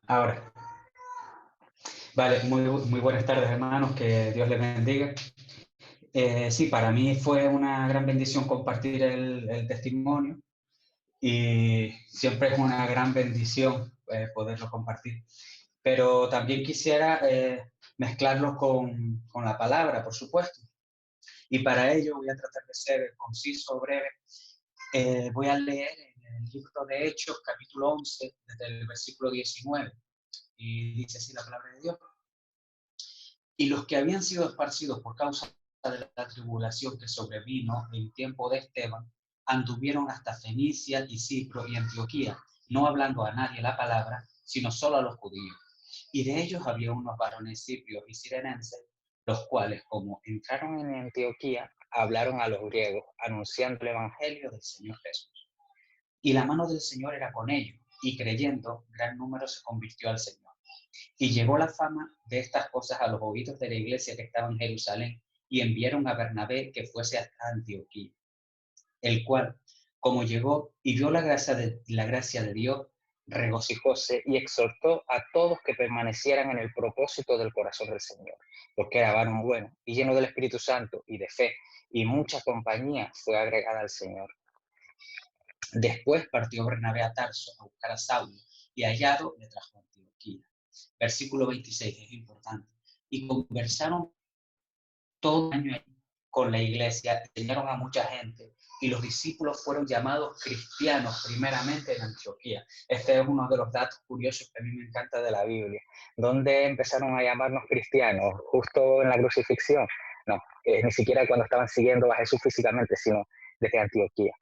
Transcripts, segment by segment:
Ahora, vale, muy buenas tardes, hermanos, que Dios les bendiga. Sí, para mí fue una gran bendición compartir el testimonio y siempre es una gran bendición poderlo compartir. Pero también quisiera mezclarlo con la palabra, por supuesto. Y para ello voy a tratar de ser conciso, breve. Voy a leer en el libro de Hechos, capítulo 11, desde el versículo 19. Y dice así la palabra de Dios. Y los que habían sido esparcidos por causa de la tribulación que sobrevino en tiempo de Esteban, anduvieron hasta Fenicia y Cipro y Antioquía, no hablando a nadie la palabra, sino solo a los judíos. Y de ellos había unos varones ciprios y sirenenses, los cuales, como entraron en Antioquía, hablaron a los griegos, anunciando el evangelio del Señor Jesús. Y la mano del Señor era con ellos, y creyendo, gran número se convirtió al Señor. Y llegó la fama de estas cosas a los oídos de la iglesia que estaba en Jerusalén, y enviaron a Bernabé que fuese hasta Antioquía, el cual, como llegó y vio la gracia de Dios, regocijóse y exhortó a todos que permanecieran en el propósito del corazón del Señor, porque era varón bueno y lleno del Espíritu Santo y de fe, y mucha compañía fue agregada al Señor. Después partió Bernabé a Tarso a buscar a Saulo, y hallado le trajo a Antioquía. Versículo 26 es importante. Y conversaron todo el año con la iglesia, enseñaron a mucha gente, y los discípulos fueron llamados cristianos primeramente en Antioquía. Este es uno de los datos curiosos que a mí me encanta de la Biblia. ¿Dónde empezaron a llamarnos cristianos? ¿Justo en la crucifixión? No, ni siquiera cuando estaban siguiendo a Jesús físicamente, sino desde Antioquía.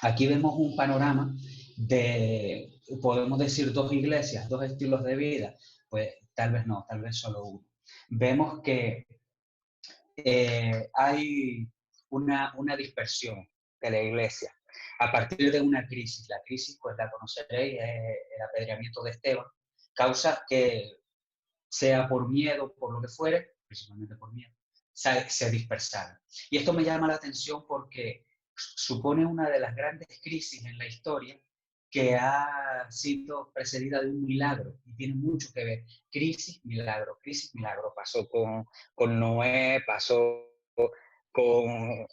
Aquí vemos un panorama de, podemos decir, dos iglesias, dos estilos de vida. Pues tal vez no, tal vez solo uno. Vemos que hay una dispersión de la iglesia a partir de una crisis. La crisis, pues la conoceréis, el apedreamiento de Esteban, causa que, sea por miedo, por lo que fuere, principalmente por miedo, se dispersaron. Y esto me llama la atención porque supone una de las grandes crisis en la historia que ha sido precedida de un milagro y tiene mucho que ver. Crisis, milagro. Pasó con Noé, pasó con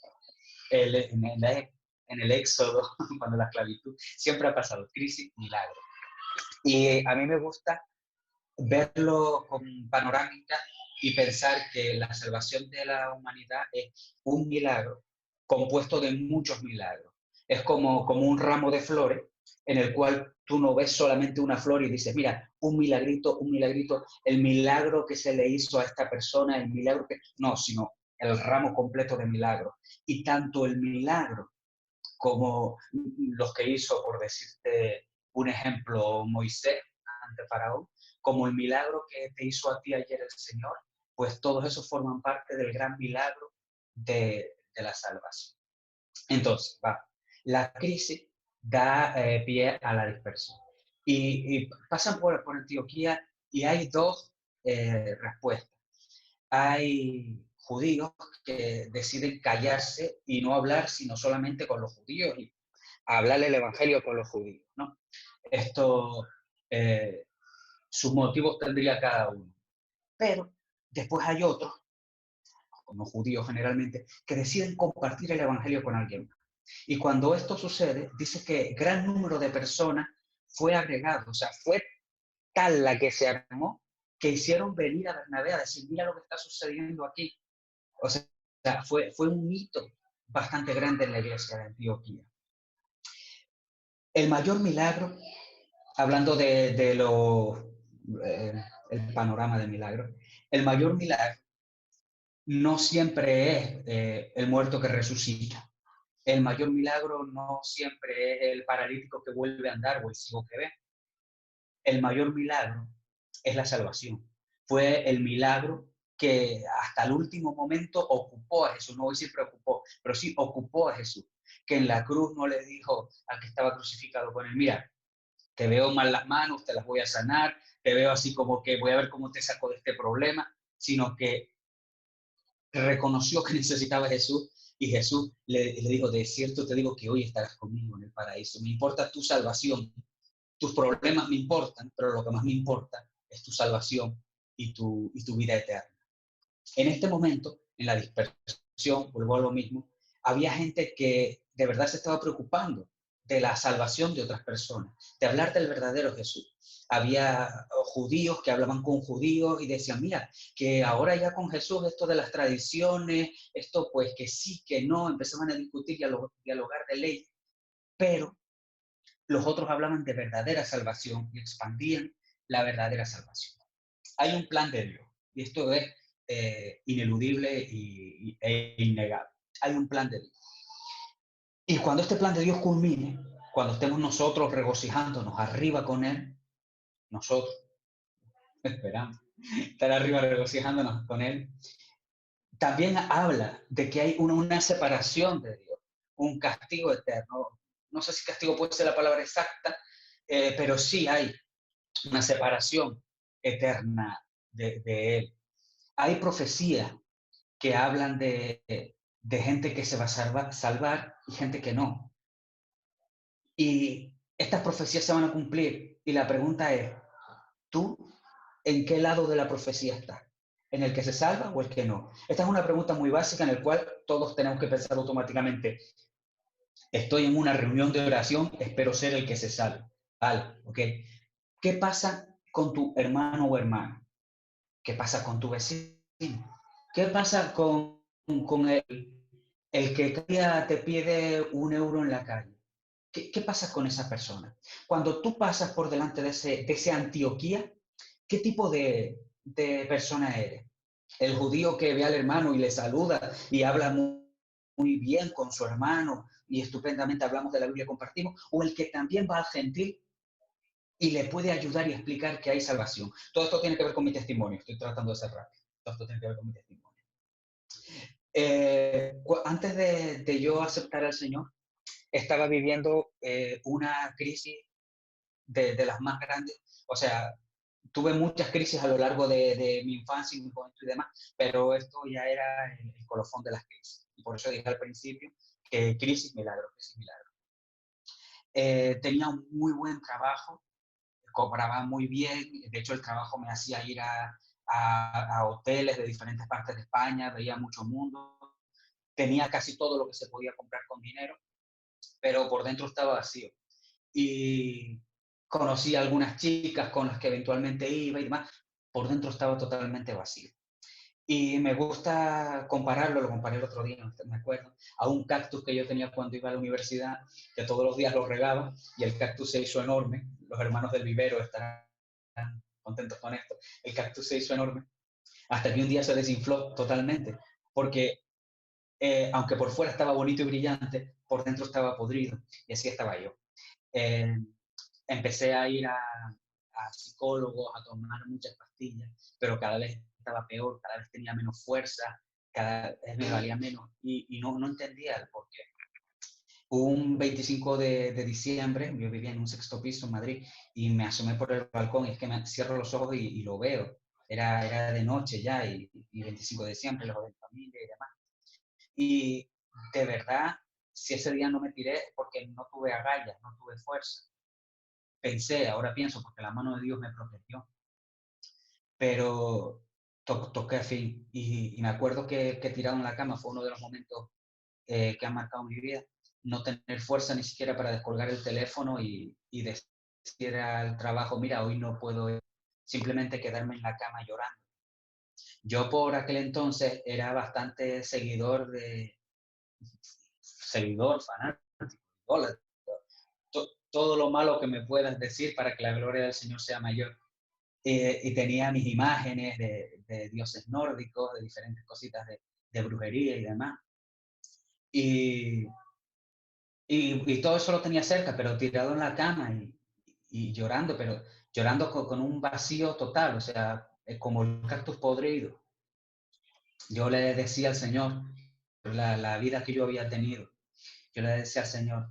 en el Éxodo, cuando la esclavitud, siempre ha pasado crisis, milagro. Y a mí me gusta verlo con panorámica y pensar que la salvación de la humanidad es un milagro compuesto de muchos milagros. Es como un ramo de flores en el cual tú no ves solamente una flor y dices, mira, un milagrito, el milagro que se le hizo a esta persona, el milagro que... No, sino el ramo completo de milagros. Y tanto el milagro como los que hizo, por decirte un ejemplo, Moisés ante Faraón, como el milagro que te hizo a ti ayer el Señor, pues todos esos forman parte del gran milagro de la salvación. Entonces, la crisis da pie a la dispersión. Y pasan por Antioquía y hay dos respuestas. Hay judíos que deciden callarse y no hablar sino solamente con los judíos y hablar el evangelio con los judíos, ¿no? Esto, eh, sus motivos tendría cada uno. Pero después hay otros, como judíos generalmente, que deciden compartir el evangelio con alguien. Y cuando esto sucede, dice que gran número de personas fue agregado, o sea, fue tal la que se armó que hicieron venir a Bernabé a decir, mira lo que está sucediendo aquí. O sea, fue un hito bastante grande en la iglesia de Antioquía. El mayor milagro, hablando de el panorama de milagros, el mayor milagro no siempre es el muerto que resucita. El mayor milagro no siempre es el paralítico que vuelve a andar o el ciego que ve. El mayor milagro es la salvación. Fue el milagro que hasta el último momento ocupó a Jesús, no voy a decir preocupó, pero sí ocupó a Jesús, que en la cruz no le dijo al que estaba crucificado con él, mira, te veo mal las manos, te las voy a sanar, te veo así como que voy a ver cómo te saco de este problema, sino que reconoció que necesitaba a Jesús y Jesús le dijo, de cierto te digo que hoy estarás conmigo en el paraíso, me importa tu salvación, tus problemas me importan, pero lo que más me importa es tu salvación y tu vida eterna. En este momento, en la dispersión, vuelvo a lo mismo, había gente que de verdad se estaba preocupando de la salvación de otras personas, de hablar del verdadero Jesús. Había judíos que hablaban con judíos y decían, mira, que ahora ya con Jesús esto de las tradiciones, esto pues que sí, que no, empezaban a discutir y a dialogar de ley, pero los otros hablaban de verdadera salvación y expandían la verdadera salvación. Hay un plan de Dios y esto es ineludible e innegable. Hay un plan de Dios. Y cuando este plan de Dios culmine, cuando estemos nosotros regocijándonos arriba con Él, nosotros esperamos estar arriba regocijándonos con Él, también habla de que hay una separación de Dios, un castigo eterno. No sé si castigo puede ser la palabra exacta, pero sí hay una separación eterna de Él. Hay profecías que hablan de gente que se va a salvar y gente que no. Y estas profecías se van a cumplir. Y la pregunta es, ¿tú en qué lado de la profecía estás? ¿En el que se salva o el que no? Esta es una pregunta muy básica en la cual todos tenemos que pensar automáticamente. Estoy en una reunión de oración, espero ser el que se salve. Vale, ok. ¿Qué pasa con tu hermano o hermana? ¿Qué pasa con tu vecino? ¿Qué pasa con el que cada día te pide 1 euro en la calle? ¿Qué pasa con esa persona? Cuando tú pasas por delante de ese Antioquía, ¿qué tipo de persona eres? El judío que ve al hermano y le saluda y habla muy bien con su hermano y estupendamente hablamos de la Biblia y compartimos, o el que también va al gentil y le puede ayudar y explicar que hay salvación. Todo esto tiene que ver con mi testimonio, estoy tratando de ser rápido. Todo esto tiene que ver con mi testimonio. Antes de yo aceptar al Señor, estaba viviendo una crisis de las más grandes. O sea, tuve muchas crisis a lo largo de mi infancia y mi juventud y demás, pero esto ya era el colofón de las crisis. Y por eso dije al principio que crisis, milagro, crisis, milagro. Tenía un muy buen trabajo, cobraba muy bien, de hecho el trabajo me hacía ir a hoteles de diferentes partes de España, veía mucho mundo, tenía casi todo lo que se podía comprar con dinero, pero por dentro estaba vacío. Y conocí a algunas chicas con las que eventualmente iba y demás, por dentro estaba totalmente vacío. Y me gusta compararlo, lo comparé el otro día, no me acuerdo, a un cactus que yo tenía cuando iba a la universidad, que todos los días lo regaba y el cactus se hizo enorme. Los hermanos del vivero estarán contentos con esto. El cactus se hizo enorme hasta que un día se desinfló totalmente, porque aunque por fuera estaba bonito y brillante, por dentro estaba podrido. Y así estaba yo. Eh, Empecé a ir a psicólogos, a tomar muchas pastillas, pero cada vez estaba peor, cada vez tenía menos fuerza, cada vez me valía menos y no entendía el por qué. Un 25 de diciembre, yo vivía en un sexto piso en Madrid y me asomé por el balcón y es que me cierro los ojos y lo veo. Era de noche ya y 25 de diciembre, los de familia y demás. Y de verdad, si ese día no me tiré porque no tuve agallas, no tuve fuerza. Pensé, ahora pienso, porque la mano de Dios me protegió, pero toqué a fin. Y me acuerdo que tirado en la cama fue uno de los momentos que han marcado mi vida. No tener fuerza ni siquiera para descolgar el teléfono y decir al trabajo, mira, hoy no puedo ir. Simplemente quedarme en la cama llorando. Yo por aquel entonces era bastante seguidor, fanático, todo lo malo que me puedas decir para que la gloria del Señor sea mayor. Y tenía mis imágenes de dioses nórdicos, de diferentes cositas de brujería y demás. Y, y todo eso lo tenía cerca, pero tirado en la cama y llorando, pero llorando con un vacío total, o sea, como el cactus podrido. Yo le decía al Señor la vida que yo había tenido. Yo le decía al Señor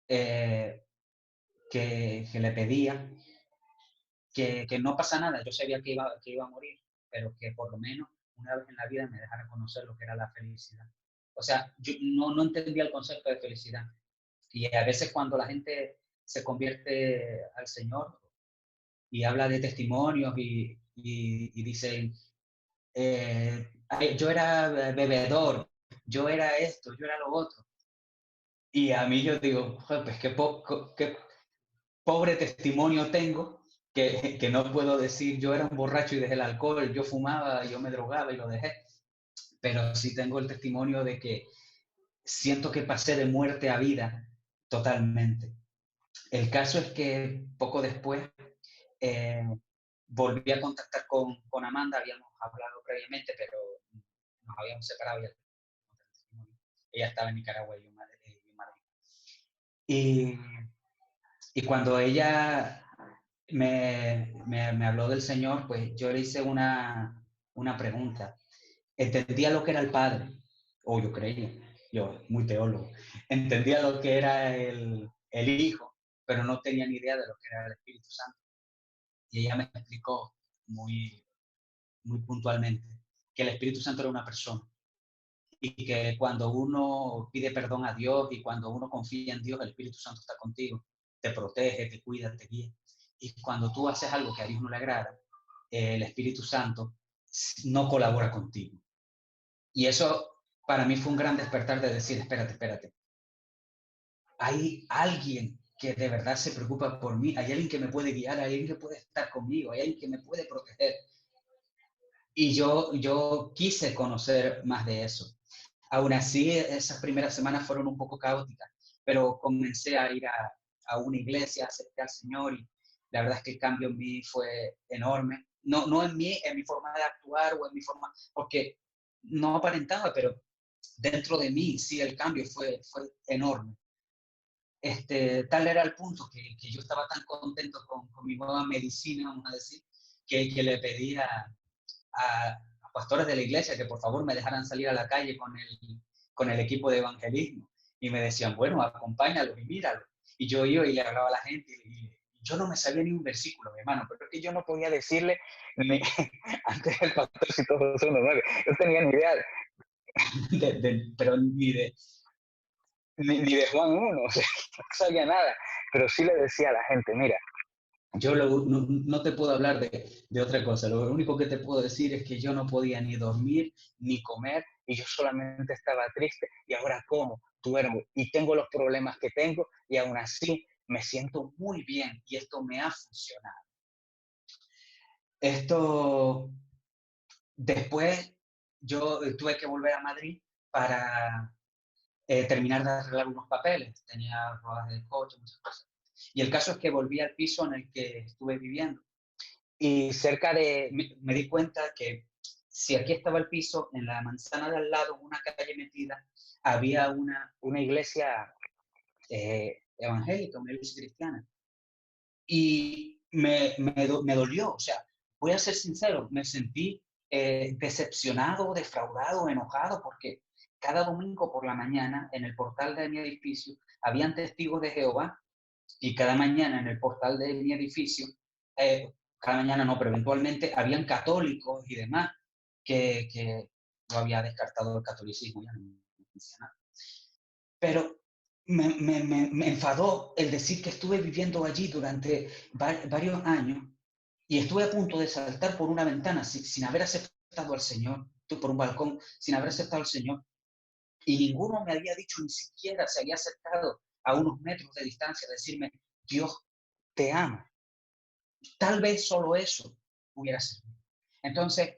eh, que le pedía que no pasa nada, yo sabía que iba a morir, pero que por lo menos una vez en la vida me dejara conocer lo que era la felicidad. O sea, yo no entendía el concepto de felicidad. Y a veces cuando la gente se convierte al Señor y habla de testimonios y dicen, yo era bebedor, yo era esto, yo era lo otro. Y a mí yo digo, pues qué pobre testimonio tengo que no puedo decir yo era un borracho y dejé el alcohol, yo fumaba, yo me drogaba y lo dejé. Pero sí tengo el testimonio de que siento que pasé de muerte a vida totalmente. El caso es que poco después eh, volví a contactar con Amanda, habíamos hablado previamente, pero nos habíamos separado ya. Ella estaba en Nicaragua y yo en Madrid. Y, y cuando ella me habló del Señor, pues yo le hice una pregunta. Entendía lo que era el Padre, o yo creía, yo, muy teólogo, entendía lo que era el Hijo, pero no tenía ni idea de lo que era el Espíritu Santo. Y ella me explicó muy, muy puntualmente que el Espíritu Santo era una persona y que cuando uno pide perdón a Dios y cuando uno confía en Dios, el Espíritu Santo está contigo, te protege, te cuida, te guía. Y cuando tú haces algo que a Dios no le agrada, el Espíritu Santo no colabora contigo. Y eso para mí fue un gran despertar de decir, espérate. Hay alguien que de verdad se preocupa por mí, hay alguien que me puede guiar, hay alguien que puede estar conmigo, hay alguien que me puede proteger. Y yo quise conocer más de eso. Aún así, esas primeras semanas fueron un poco caóticas, pero comencé a ir a una iglesia, acepté al Señor y la verdad es que el cambio en mí fue enorme. No en mí, en mi forma de actuar o en mi forma, porque no aparentaba, pero dentro de mí sí el cambio fue enorme. Tal era el punto que yo estaba tan contento con mi nueva medicina, vamos a decir, que le pedía a pastores de la iglesia que por favor me dejaran salir a la calle con el equipo de evangelismo. Y me decían, bueno, acompáñalo y míralo. Y yo iba y le hablaba a la gente y yo no me sabía ni un versículo, mi hermano, pero es que yo no podía decirle, ni, antes el pastor si todos son nueve, yo tenía ni idea, pero ni de Juan 1, o sea, no sabía nada, pero sí le decía a la gente, mira, yo no te puedo hablar de otra cosa, lo único que te puedo decir es que yo no podía ni dormir ni comer y yo solamente estaba triste y ahora como, duermo y tengo los problemas que tengo y aún así me siento muy bien y esto me ha funcionado. Esto, después yo tuve que volver a Madrid para terminar de arreglar unos papeles, tenía rodaje de coche, muchas cosas. Y el caso es que volví al piso en el que estuve viviendo. Y me di cuenta que si aquí estaba el piso, en la manzana de al lado, en una calle metida, había una iglesia evangélica, una iglesia cristiana. Y me dolió, o sea, voy a ser sincero, me sentí decepcionado, defraudado, enojado, porque cada domingo por la mañana en el portal de mi edificio habían testigos de Jehová y cada mañana en el portal de mi edificio, cada mañana no, pero eventualmente habían católicos y demás que no había descartado el catolicismo, ya no decía nada. Pero me enfadó el decir que estuve viviendo allí durante varios años y estuve a punto de saltar por una ventana sin haber aceptado al Señor, por un balcón, sin haber aceptado al Señor. Y ninguno me había dicho, ni siquiera se había acercado a unos metros de distancia a decirme, Dios te ama. Tal vez solo eso hubiera sido. Entonces,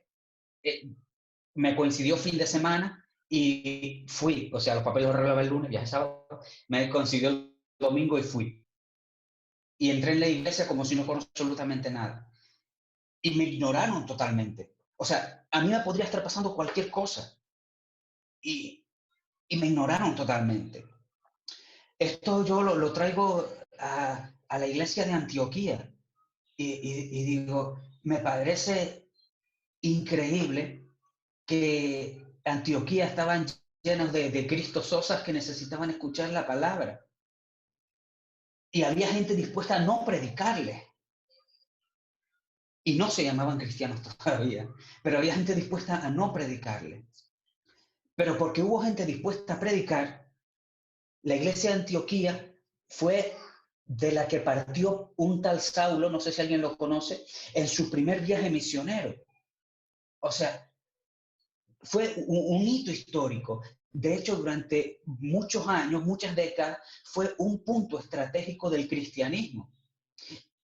me coincidió fin de semana y fui, o sea, los papeles los arreglaba el lunes, viajé sábado, me coincidió el domingo y fui. Y entré en la iglesia como si no fuera absolutamente nada. Y me ignoraron totalmente. O sea, a mí me podría estar pasando cualquier cosa. Y, y me ignoraron totalmente. Esto yo lo traigo a la iglesia de Antioquía y digo, me parece increíble que Antioquía estaban llenos de cristososas que necesitaban escuchar la palabra. Y había gente dispuesta a no predicarles. Y no se llamaban cristianos todavía, pero había gente dispuesta a no predicarles. Pero porque hubo gente dispuesta a predicar, la iglesia de Antioquía fue de la que partió un tal Saulo, no sé si alguien lo conoce, en su primer viaje misionero. O sea, fue un hito histórico. De hecho, durante muchos años, muchas décadas, fue un punto estratégico del cristianismo.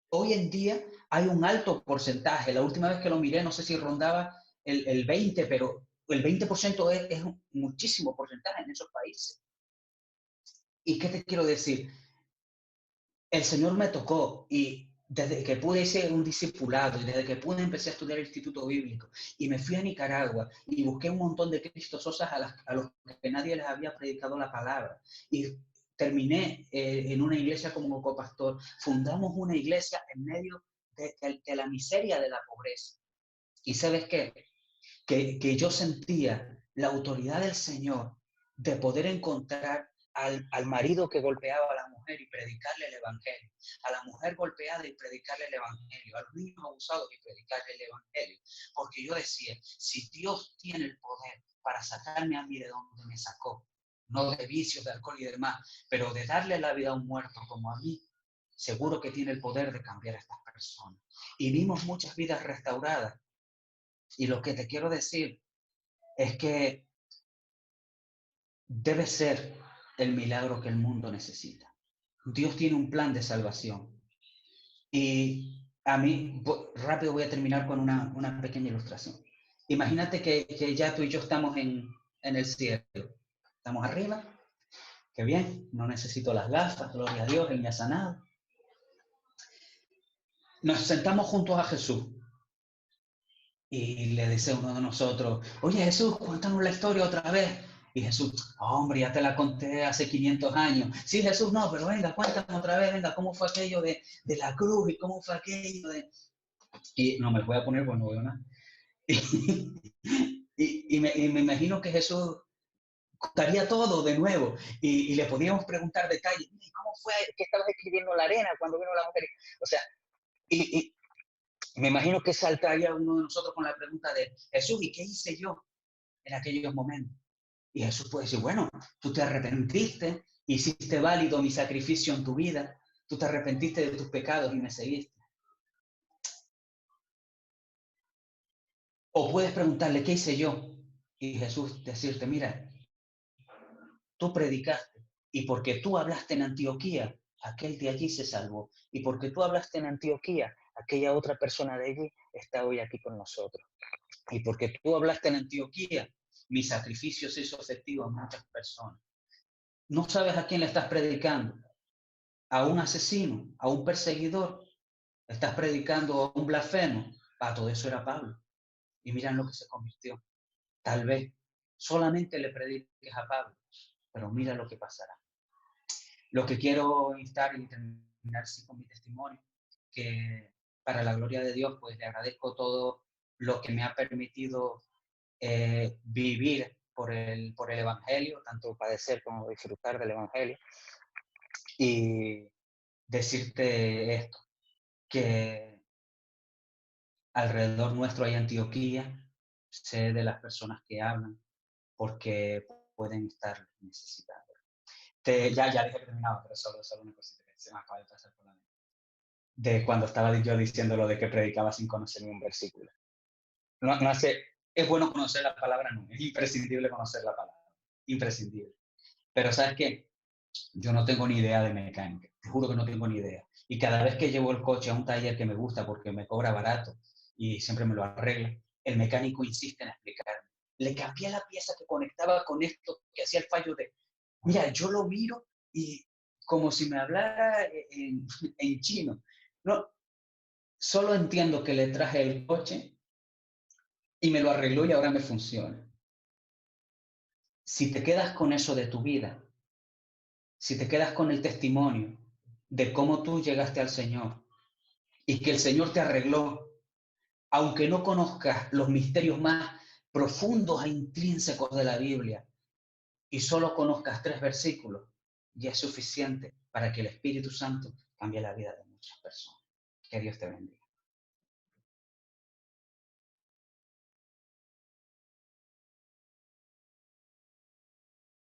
Hoy en día hay un alto porcentaje. La última vez que lo miré, no sé si rondaba el 20, pero el 20% es un muchísimo porcentaje en esos países. ¿Y qué te quiero decir? El Señor me tocó y desde que pude hice un discipulado y desde que pude empecé a estudiar el Instituto Bíblico y me fui a Nicaragua y busqué un montón de cristososas a los que nadie les había predicado la palabra. Y terminé en una iglesia como copastor. Fundamos una iglesia en medio de la miseria de la pobreza. ¿Y sabes qué? Que yo sentía la autoridad del Señor de poder encontrar al marido que golpeaba a la mujer y predicarle el evangelio, a la mujer golpeada y predicarle el evangelio, a los niños abusados y predicarle el evangelio. Porque yo decía, si Dios tiene el poder para sacarme a mí de donde me sacó, no de vicios, de alcohol y demás, pero de darle la vida a un muerto como a mí, seguro que tiene el poder de cambiar a estas personas. Y vimos muchas vidas restauradas. Y lo que te quiero decir es que debe ser el milagro que el mundo necesita. Dios tiene un plan de salvación. Y a mí, rápido voy a terminar con una pequeña ilustración. Imagínate que ya tú y yo estamos en el cielo. Estamos arriba. Qué bien, no necesito las gafas, gloria a Dios, Él me ha sanado. Nos sentamos juntos a Jesús. Y le dice uno de nosotros, oye Jesús, cuéntanos la historia otra vez. Y Jesús, hombre, ya te la conté hace 500 años. Sí, Jesús, no, pero venga, cuéntame otra vez, venga, ¿cómo fue aquello de la cruz? ¿Y cómo fue aquello de...? Y no me voy a poner, pues no veo nada. Y me imagino que Jesús contaría todo de nuevo. Y le podíamos preguntar detalles. ¿Cómo fue que estabas escribiendo en la arena cuando vino la mujer? O sea, y me imagino que saltaría uno de nosotros con la pregunta de Jesús, ¿y qué hice yo en aquellos momentos? Y Jesús puede decir, bueno, tú te arrepentiste, hiciste válido mi sacrificio en tu vida, tú te arrepentiste de tus pecados y me seguiste. O puedes preguntarle, ¿qué hice yo? Y Jesús decirte, mira, tú predicaste y porque tú hablaste en Antioquía, aquel de allí se salvó. Y porque tú hablaste en Antioquía, aquella otra persona de allí está hoy aquí con nosotros. Y porque tú hablaste en Antioquía, mi sacrificio se hizo efectivo a muchas personas. No sabes a quién le estás predicando, a un asesino, a un perseguidor, estás predicando a un blasfemo. Todo eso era Pablo. Y miran lo que se convirtió. Tal vez solamente le prediques a Pablo, pero mira lo que pasará. Lo que quiero instar y terminar sí, con mi testimonio, que para la gloria de Dios, pues le agradezco todo lo que me ha permitido vivir por el Evangelio, tanto padecer como disfrutar del Evangelio. Y decirte esto, que alrededor nuestro hay Antioquía, sé de las personas que hablan, porque pueden estar necesitadas. Ya dije que terminaba, pero solo una cosita que se me acaba de pasar por la mente. De cuando estaba yo diciendo lo de que predicaba sin conocer ni un versículo. No hace, es bueno conocer la palabra, no, es imprescindible conocer la palabra, imprescindible. Pero ¿sabes qué? Yo no tengo ni idea de mecánica, te juro que no tengo ni idea. Y cada vez que llevo el coche a un taller que me gusta porque me cobra barato y siempre me lo arregla, el mecánico insiste en explicarme. Le cambié la pieza que conectaba con esto, que hacía el fallo de, mira, yo lo miro y como si me hablara en chino. No, solo entiendo que le traje el coche y me lo arregló y ahora me funciona. Si te quedas con eso de tu vida, si te quedas con el testimonio de cómo tú llegaste al Señor y que el Señor te arregló, aunque no conozcas los misterios más profundos e intrínsecos de la Biblia y solo conozcas 3 versículos, ya es suficiente para que el Espíritu Santo cambie la vida de muchas personas. Que Dios te bendiga.